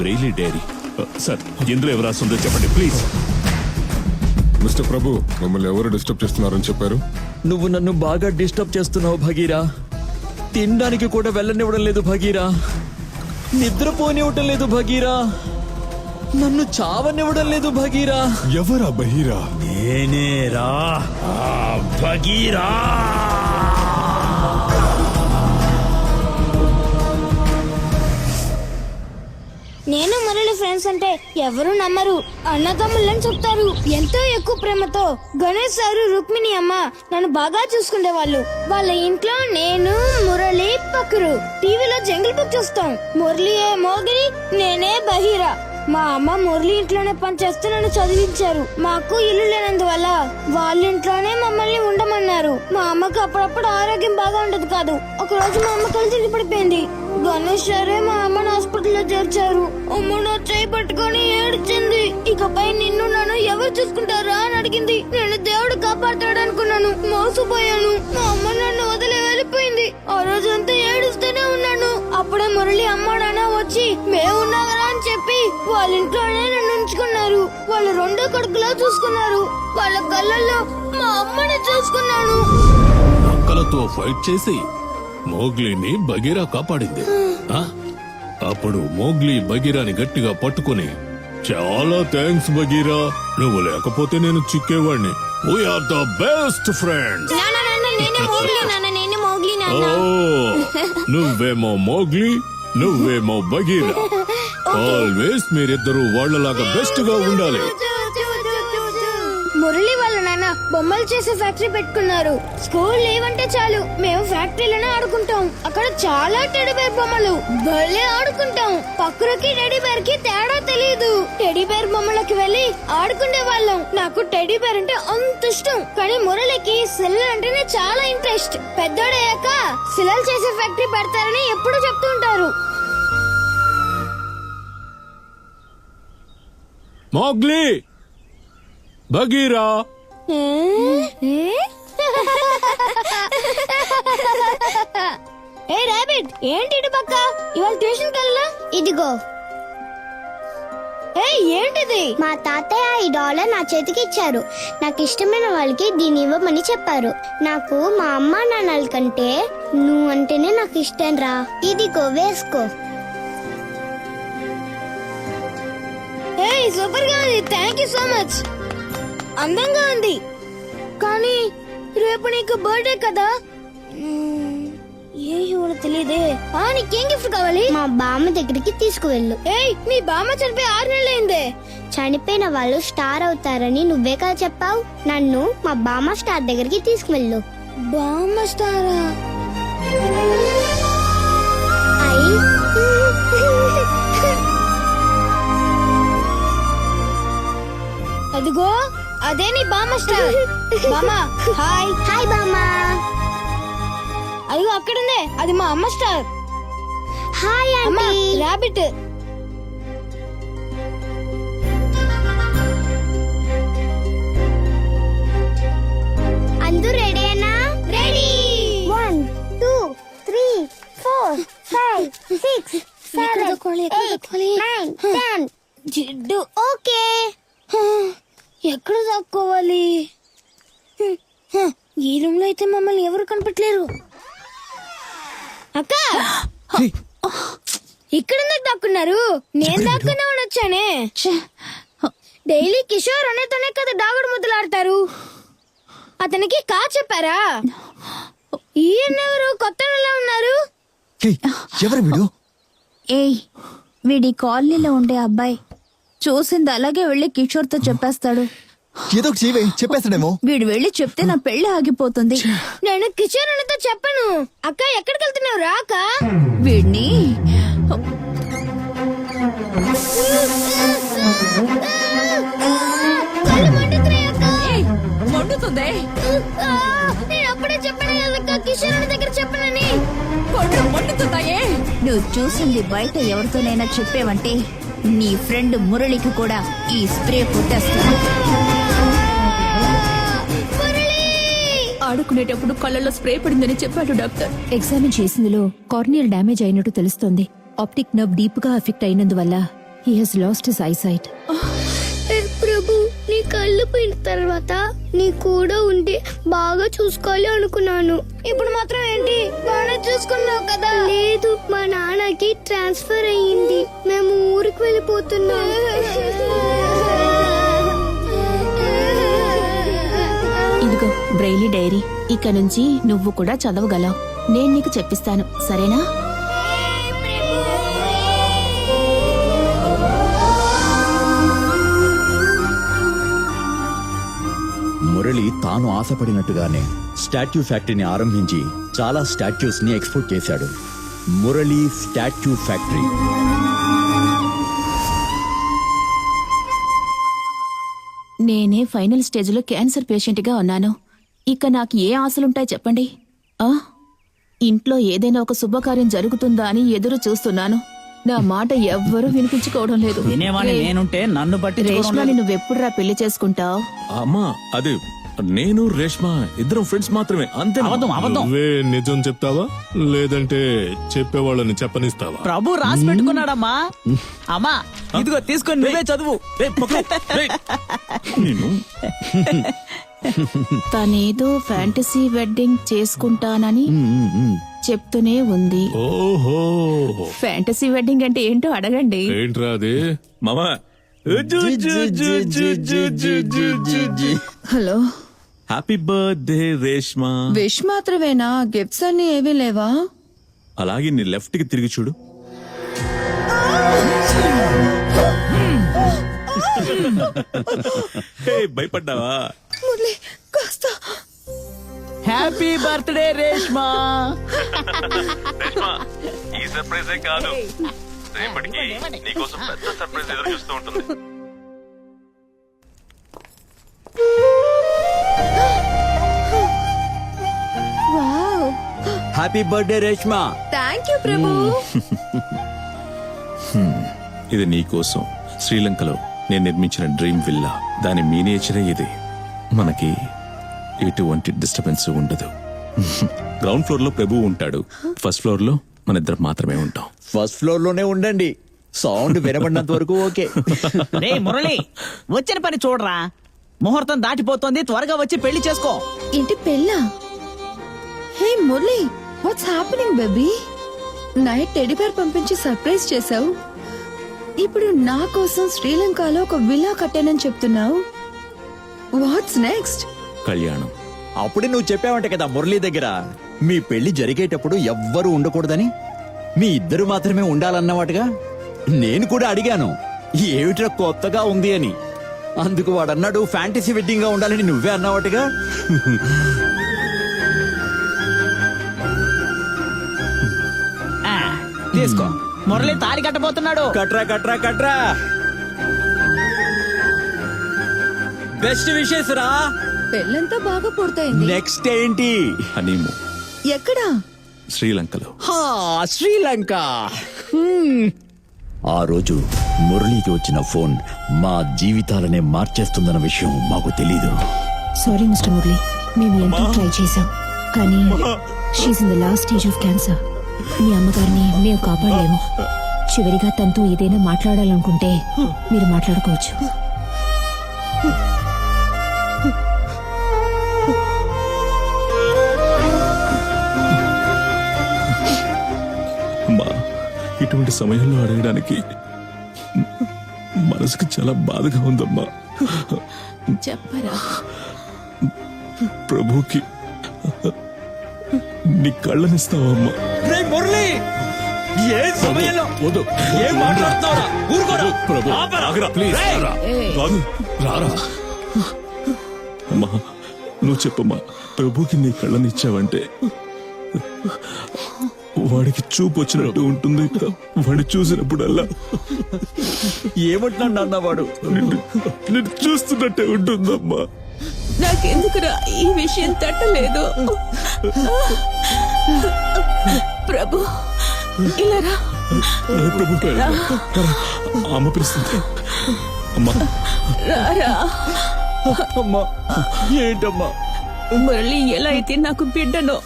Braille dairy. Sir, ఇందులో ఎవరు రాస్తుందో చెప్పండి ప్లీజ్. మిస్టర్ ప్రభు, మమ్మల్ని ఎవరు డిస్టర్బ్ చేస్తున్నారని చెప్పారు? నువ్వు నన్ను బాగా డిస్టర్బ్ చేస్తున్నావు భగీరా. తినడానికి కూడా వెళ్ళనివ్వడం లేదు భగీరా, నిద్రపోనివ్వటం లేదు భగీరా, నన్ను చావనివ్వడం లేదు భగీరా. ఎవరా బహీరా? నేనేరా భగీరా. నేను మురళి ఫ్రెండ్స్ అంటే ఎవరు నమ్మరు, అన్నదమ్ములని చెప్తారు. ఎంతో ఎక్కువ ప్రేమతో గణేష్ సారు, రుక్మిణి అమ్మ నన్ను బాగా చూసుకునే వాళ్ళు. వాళ్ళ ఇంట్లో నేను, మురళి, పక్కరు టీవీలో జంగిల్ బుక్ చూస్తాం. మురళి మోగిరి, నేనే బహీరా. మా అమ్మ మురళి ఇంట్లోనే పనిచేస్తూ నన్ను చదివించారు. మాకు ఇల్లు లేనందువల్ల వాళ్ళ ఇంట్లోనే మమ్మల్ని ఉండమన్నారు. మా అమ్మకు అప్పుడప్పుడు ఆరోగ్యం బాగా ఉండదు కాదు. ఒక రోజు మా అమ్మ కళ్ళు తిరిగి పడిపోయింది. గణేష్ సరే మా అమ్మని హాస్పిటల్లో చేర్చారు. అమ్మ నా చేయి పట్టుకొని ఏడ్చింది. ఇకపై నిన్ను నన్ను ఎవరు చూసుకుంటారా అని అడిగింది. నేను దేవుడు కాపాడతాడు అనుకున్నాను, మోసపోయాను. మా అమ్మ నన్ను వదిలి వెళ్ళిపోయింది. ఆ రోజంతా ఏడుస్తూనే ఉన్నాను. అప్పుడే మురళి అమ్మ నాన్న వచ్చి మేమున్నారా అని చెప్పి వాళ్ళ ఇంట్లోనే నన్ను ఉంచుకున్నారు. వాళ్ళు రెండో కొడుకులా చూసుకున్నారు. వాళ్ళ కళ్ళల్లో మా అమ్మని చూసుకున్నాను. నక్కలతో ఫైట్ చేసి మోగ్లీని బగీరా కాపాడింది. అప్పుడు మోగ్లీ బగీరాని గట్టిగా పట్టుకుని, చాలా థ్యాంక్స్ బగీరా, నువ్వు లేకపోతే నేను చిక్కేవాడిని. We are the best friends. నువ్వేమో మోగ్లీ, నువ్వేమో బగీరా. ఆల్వేస్ మీరిద్దరూ వాళ్ళలాగా బెస్ట్ గా ఉండాలి. మురళి వాళ్ళ నాన్న బొమ్మలు చేసే ఫ్యాక్టరీ పెట్టుకున్నారు. స్కూల్ లీవ్ అంటే చాలు మేము ఫ్యాక్టరీలోనే ఆడుకుంటాం. అక్కడ చాలా టెడీబేర్ బొమ్మలు భలే ఆడుకుంటాం. పక్కకి టెడీబేర్ కి తేడా తెలియదు. టెడీబేర్ బొమ్మలకి వెళ్లి ఆడుకునే వాళ్ళం. నాకు టెడీబేర్ అంటే అంత ఇష్టం. కానీ మురళికి శిలలు అంటేనే చాలా ఇంట్రెస్ట్. పెద్దోడయ్యాక శిలలు చేసే ఫ్యాక్టరీ పెడతారని ఎప్పుడు చెప్తూ ఉంటారు. Mowgli, Bagheera. ఏ రాబిట్, ఏంటి ఇటు పక్క? ఇవాళ ట్యూషన్ కల్లా ఇదిగో. ఏంటిది? మా తాతయ్య $1 నా చేతికి ఇచ్చారు. నాకు ఇష్టమైన వాళ్ళకి దీన్ని ఇవ్వమని చెప్పారు. నాకు మా అమ్మ నాన్నల కంటే నువ్వు అంటేనే నాకు ఇష్టం రా. ఇదిగో వేసుకో. సూపర్ గా ఉంది, థ్యాంక్ యూ సో మచ్. అందంగా ఉంది. కానీ రేపు నీకు బర్త్డే కదా, ఏ ఇవ్వడో తెలియదే. నీకేం గిఫ్ట్ కావాలి? మా బామ్మ దగ్గరికి తీసుకువెళ్ళు. మీ బామ్మ చనిపోయి 6 నెలలైందే. చనిపోయిన వాళ్ళు స్టార్ అవుతారని నువ్వే కదా చెప్పావు. నన్ను మా బామ్మ స్టార్ దగ్గరికి తీసుకువెళ్ళు. బామ్మ స్టారా? అదిగో అదే నీ బామ్మ స్టార్. బామ్మ హాయ్. హాయ్ బామ్మ. అదిగో అక్కడుందే, అది మా అమ్మ స్టార్. హాయ్ అమ్మా ఆంటీ. రాబిట్. అందరూ రెడీనా? రెడీ. 1 2 3 4 5 6 7 8 9 10. జిడ్డు. ఓకే. ఎక్కడ దాక్కోవాలి? ఈ రూమ్ లో అయితే మమ్మల్ని ఎవరు కనిపెట్టలేరు. అక్క, ఇక్కడ దాక్కున్నారు. నేను దాక్కున్నామని వచ్చానే. డైలీ కిషోర్ అనేతోనే కదా దాగుడు ముద్దలాడతారు. అతనికి కా చెప్పారా? ఈయనెవరు కొత్త ఉన్నారు? ఎవరు వీడు? వీడి కాలనీలో ఉండే అబ్బాయి. చూసింది అలాగే వెళ్లి కిషోర్ తో చెప్పేస్తాడు. ఏదో చెప్పేస్తాడేమో. వీడు వెళ్లి చెప్తే నా పెళ్లి ఆగిపోతుంది. నేను కిషోర్ అనేతో చెప్పను. అక్క ఎక్కడికి వెళ్తున్నావు? రాక వీడిని మండుతుంది. నేను అప్పుడే చెప్పాను కిషోర్ అనే దగ్గర చెప్పనని. మండుతున్నాయే. నువ్వు చూసింది బయట ఎవరితోనైనా చెప్పేవంటే నీ ఫ్రెండ్ మురళికి కూడా ఈ స్ప్రే కొట్టేస్తాను. ఆడుకునేటప్పుడు కళ్ళలో స్ప్రే పడిందని చెప్పాడు డాక్టర్. ఎగ్జామిన్ చేసిందిలో కార్నియల్ డ్యామేజ్ అయినట్టు తెలుస్తోంది. ఆప్టిక్ నర్వ్ డీప్ గా ఎఫెక్ట్ అయినందువల్ల He has lost his eyesight. Prabhu నీ కళ్ళు పోయిన తర్వాత నీ కూడా ఉండి బాగా చూసుకోవాలి అనుకున్నాను. ఇప్పుడు మాత్రం ఏంటి బాగా చూసుకున్నావు కదా. లేదు, మా నాన్నకి ట్రాన్స్ఫర్ అయ్యింది. మేము ఊరికి వెళ్ళిపోతున్నాం. ఇదిగో బ్రెయిలీ డైరీ. ఇక నుంచి నువ్వు కూడా చదవగలవు. నేను నీకు చెప్పిస్తాను, సరేనా? మురళి తాను ఆశపడినట్టుగానే స్టాట్యూ ఫ్యాక్టరీని ఆరంభించి చాలా స్టాట్యూస్ ని ఎక్స్పోర్ట్ చేశాడు. Murali statue factory. నేనే ఫైనల్ స్టేజ్లో క్యాన్సర్ పేషెంట్గా ఉన్నాను. ఇక నాకు ఏ ఆశలుంటాయి చెప్పండి? ఇంట్లో ఏదైనా ఒక శుభకార్యం జరుగుతుందా అని ఎదురు చూస్తున్నాను. నా మాట ఎవ్వరూ వినిపించుకోవడం లేదు. వినేవాణ్ణి నేనుంటే నన్ను బట్టి రేష్మాని నువ్వెప్పుడురా పెళ్లి చేసుకుంటావు? అమ్మా అదే నేను రేష్మ ఇద్దరం ఫ్రెండ్స్ మాత్రమే, అంతే. అబద్ధం అబద్ధం. నువ్వే నిజం చెప్తావా లేదంటే చెప్పేవాళ్ళని చెప్పనిస్తావా? ప్రభు రాసి పెట్టుకున్నాడమ్మా. అమ్మా ఇదిగో తీసుకొని నువ్వే చదువు. తనేదో ఫ్యాంటసీ వెడ్డింగ్ చేసుకుంటానని చెప్తూనే ఉంది. ఓహో, ఫ్యాంటసీ వెడ్డింగ్ అంటే ఏంటో అడగండి. ఏంట్రా అది? మామా hello, happy birthday Reshma. Wish మాత్రమేనా? గిఫ్ట్స్ అన్ని ఏమీ లేవా? అలాగే నీ లెఫ్ట్ కి తిరిగి చూడు. భయపడ్డావా? Happy birthday Reshma. ఈ సర్ప్రైజే కాదు, రేపటికి నీకోసం పెద్ద సర్ప్రైజ్ ఎదురు చూస్తూ ఉంటుంది. Happy birthday Reshma. Thank you Prabhu. ఇది నీకోసం శ్రీలంకలో నేను నిర్మించిన డ్రీమ్ విల్లా. దాని మినియేచరే ఇది. మనకి ఎటువంటి డిస్టర్బెన్స్ ఉండదు. గ్రౌండ్ ఫ్లోర్ లో ప్రభు ఉంటాడు, ఫస్ట్ ఫ్లోర్ లో మన ఇద్దరం మాత్రమే ఉంటాం. ఫస్ట్ ఫ్లోర్ లోనే ఉండండి, సౌండ్ వినబడినంత వరకు ఓకే. రే మురళి, వచ్చిన పని చూడరా. ముహూర్తం దాటిపోతోంది, త్వరగా వచ్చి పెళ్లి చేసుకో. ఏంటి పెళ్ళా? Hey Murali, what's happening baby? Night teddy bear పంపించి సర్ప్రైజ్ చేసావు. ఇప్పుడు నా కోసం శ్రీలంకలో ఒక విల్లా కట్టానని చెప్తున్నావు. What's next? కళ్యాణం. అప్పుడే నువ్వు చెప్పావంటే కదా మురళి దగ్గర, మీ పెళ్లి జరిగేటప్పుడు ఎవ్వరూ ఉండకూడదని, మీ ఇద్దరు మాత్రమే ఉండాలన్నవాటుగా. నేను కూడా అడిగాను ఏమిట్రా కొత్తగా ఉంది అని. అందుకు వాడన్నాడు ఫ్యాంటసీ వెడ్డింగ్ గా ఉండాలని నువ్వే అన్నవాటుగా. తీసుకో, మురళి తాళి కట్టబోతున్నాడు. కట్రా కట్రా కట్రా. బెస్ట్ విషెస్ రా. పెళ్ళంతా బాగా పూర్తయింది. నెక్స్ట్ ఏంటి? హనీమూన్. ఎక్కడా? శ్రీలంకలో. శ్రీలంక. ఆ రోజు మురళికి వచ్చిన ఫోన్ మా జీవితాలనే మార్చేస్తుందన్న విషయం మాకు తెలీదు. సారీ మిస్టర్ మురళి, మేము ఎంతో ట్రై చేశాం, కానీ she's in the last stage of cancer. మీ అమ్మగారిని మేము కాపాడలేము. చివరిగా తనతో ఏదైనా మాట్లాడాలనుకుంటే మీరు మాట్లాడుకోవచ్చు. అమ్మా, ఇటువంటి సమయంలో అడగడానికి మనసుకు చాలా బాధగా ఉందమ్మా. చెప్పరా? ప్రభుకి నీ కళ్ళనిస్తావమ్మా. మురళి, ఏ సమయంలో వద్దు. ఏం మాట్లాడుతున్నావురా? ఊరుకోరా. ప్రభు, ఆగరా, ప్లీజ్. రారా. అమ్మా, నువ్వు చెప్పమ్మా, ప్రభుకి నీ కళ్ళనిచ్చావంటే వాడికి చూపు వచ్చినట్టు ఉంటుంది. వాడు చూసినప్పుడల్లా ఏమంటున్నాడు అన్నవాడు? నేను చూస్తున్నట్టే ఉంటుందమ్మా. నాకెందుకురా ఈ విషయం తట్టలేదు. ప్రభు ఇలా రా. ప్రభు అమ్మ పిలుస్తుంది. అమ్మా, రారా. అమ్మా, ఏంటమ్మా? మురళి ఎలా అయితే నాకు బిడ్డనో